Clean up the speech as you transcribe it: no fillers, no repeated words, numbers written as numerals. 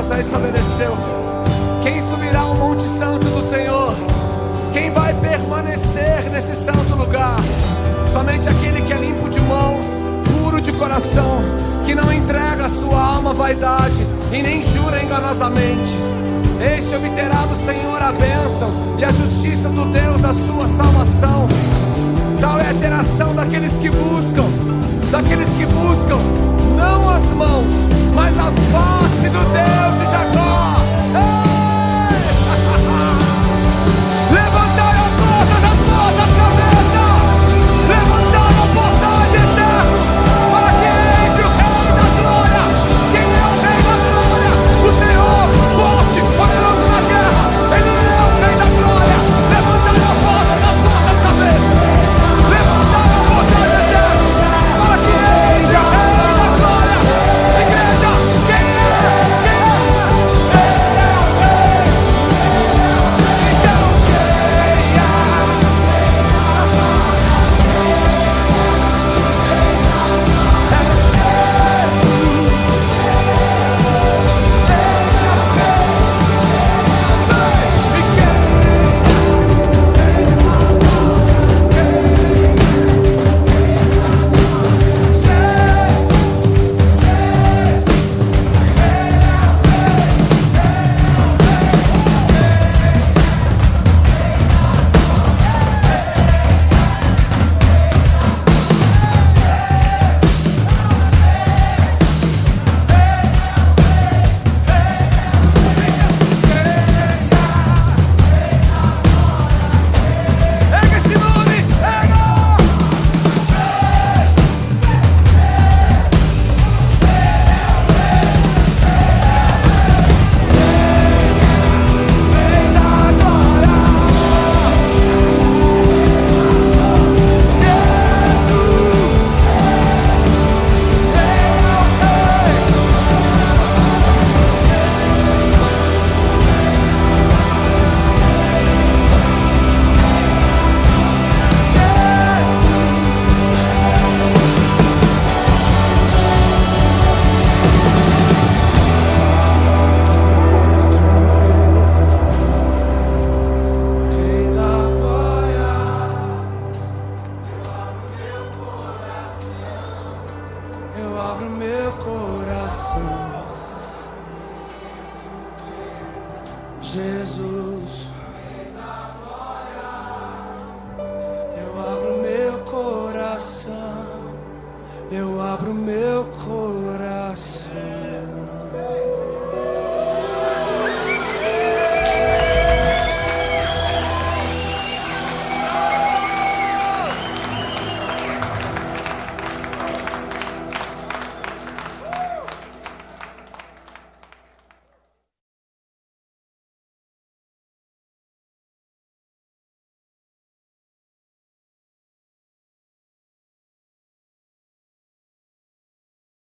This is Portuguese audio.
já estabeleceu. Quem subirá ao monte santo do Senhor? Quem vai permanecer nesse santo lugar? Somente aquele que é limpo de mão, puro de coração, que não entrega a sua alma à vaidade e nem jura enganosamente. Este obterá do Senhor a bênção e a justiça do Deus a sua salvação. Tal é a geração daqueles que buscam não as mãos, mas a face do Deus de Jacó. Levantaram todas as vossas cabeças, levantaram portais eternos, para que entre o Rei da Glória. Quem é o Rei da Glória? O Senhor, forte, poderoso na guerra. Ele é o Rei da Glória. Levantaram todas as vossas cabeças, levantaram portais eternos, para que entre o Rei da Glória. Igreja, quem é? Eu abro meu coração, Jesus.